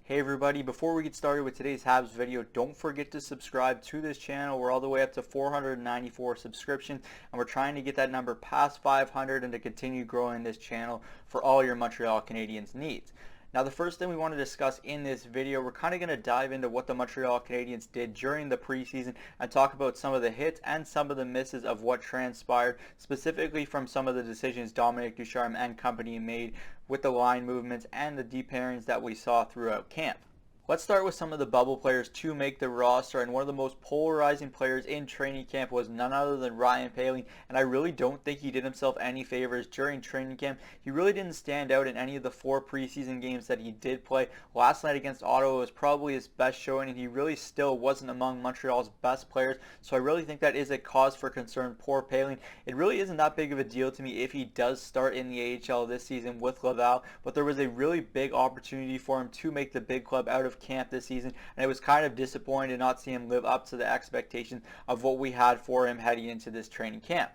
Hey everybody, before we get started with today's Habs video, don't forget to subscribe to this channel. We're all the way up to 494 subscriptions, and we're trying to get that number past 500 and to continue growing this channel for all your Montreal Canadiens needs. Now, the first thing we want to discuss in this video, we're kind of going to dive into what the Montreal Canadiens did during the preseason and talk about some of the hits and some of the misses of what transpired, specifically from some of the decisions Dominic Ducharme and company made with the line movements and the deep pairings that we saw throughout camp. Let's start with some of the bubble players to make the roster, and one of the most polarizing players in training camp was none other than Ryan Poehling, and I really don't think he did himself any favors during training camp. He really didn't stand out in any of the 4 preseason games that he did play. Last night against Ottawa was probably his best showing, and he really still wasn't among Montreal's best players, so I really think that is a cause for concern. Poor Poehling. It really isn't that big of a deal to me if he does start in the AHL this season with Laval, but there was a really big opportunity for him to make the big club out of camp this season, and it was kind of disappointing to not see him live up to the expectations of what we had for him heading into this training camp.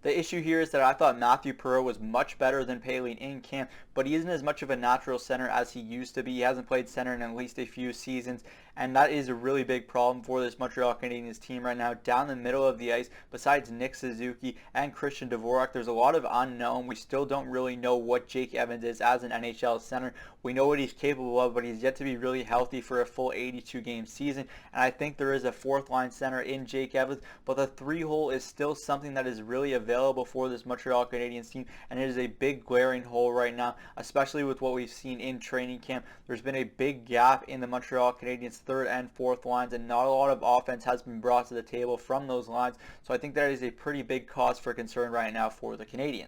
The issue here is that I thought Matthew Perreault was much better than Poehling in camp, but he isn't as much of a natural center as he used to be. He hasn't played center in at least a few seasons, and that is a really big problem for this Montreal Canadiens team right now. Down the middle of the ice, besides Nick Suzuki and Christian Dvorak, there's a lot of unknown. We still don't really know what Jake Evans is as an NHL center. We know what he's capable of, but he's yet to be really healthy for a full 82-game season, and I think there is a fourth-line center in Jake Evans, but the 3-hole is still something that is really available for this Montreal Canadiens team, and it is a big glaring hole right now, especially with what we've seen in training camp. There's been a big gap in the Montreal Canadiens' third and fourth lines, and not a lot of offense has been brought to the table from those lines, so I think that is a pretty big cause for concern right now for the Canadiens.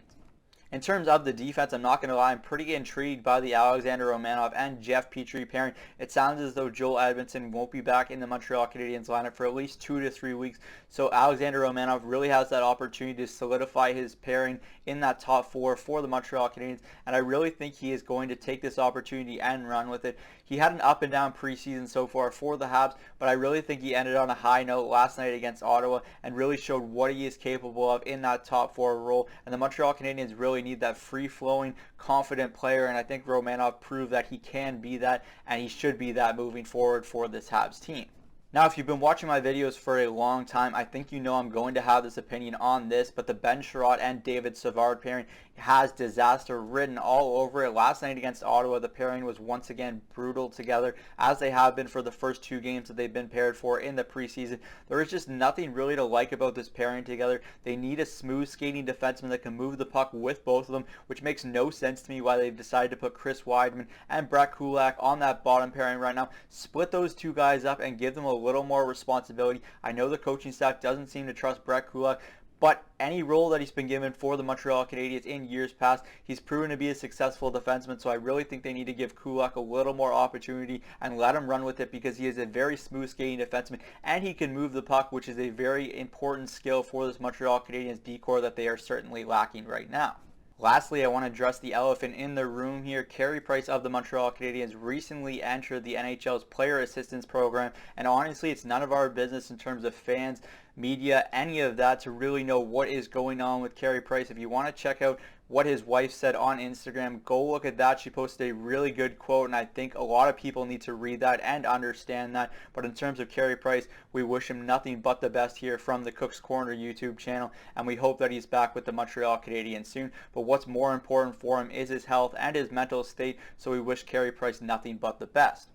In terms of the defense, I'm not going to lie, I'm pretty intrigued by the Alexander Romanov and Jeff Petrie pairing. It sounds as though Joel Edmondson won't be back in the Montreal Canadiens lineup for at least 2 to 3 weeks, so Alexander Romanov really has that opportunity to solidify his pairing in that top 4 for the Montreal Canadiens, and I really think he is going to take this opportunity and run with it. He had an up and down preseason so far for the Habs, but I really think he ended on a high note last night against Ottawa and really showed what he is capable of in that top 4 role, and the Montreal Canadiens really need that free-flowing, confident player, and I think Romanov proved that he can be that, and he should be that moving forward for this Habs team. Now, if you've been watching my videos for a long time, I think you know I'm going to have this opinion on this, but the Ben Sherratt and David Savard pairing has disaster written all over it. Last night against Ottawa, the pairing was once again brutal together, as they have been for the first 2 games that they've been paired for in the preseason. There is just nothing really to like about this pairing together. They need a smooth skating defenseman that can move the puck with both of them, which makes no sense to me why they've decided to put Chris Weidman and Brett Kulak on that bottom pairing right now. Split those 2 guys up and give them a little more responsibility. I know the coaching staff doesn't seem to trust Brett Kulak, but any role that he's been given for the Montreal Canadiens in years past, he's proven to be a successful defenseman, so I really think they need to give Kulak a little more opportunity and let him run with it, because he is a very smooth skating defenseman and he can move the puck, which is a very important skill for this Montreal Canadiens D-corps that they are certainly lacking right now. Lastly, I want to address the elephant in the room here. Carey Price of the Montreal Canadiens recently entered the NHL's Player Assistance Program, and honestly, it's none of our business in terms of fans, media, any of that to really know what is going on with Carey Price. If you want to check out what his wife said on Instagram, go look at that. She posted a really good quote, and I think a lot of people need to read that and understand that. But in terms of Carey Price, we wish him nothing but the best here from the Cook's Corner YouTube channel, and we hope that he's back with the Montreal Canadiens soon. But what's more important for him is his health and his mental state, so we wish Carey Price nothing but the best.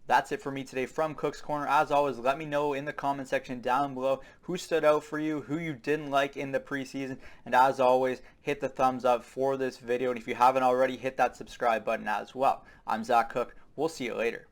That's it for me today from Cook's Corner. As always, let me know in the comment section down below who stood out for you, who you didn't like in the preseason, and as always, hit the thumbs up for this video, and if you haven't already, hit that subscribe button as well. I'm Zach Cook. We'll see you later.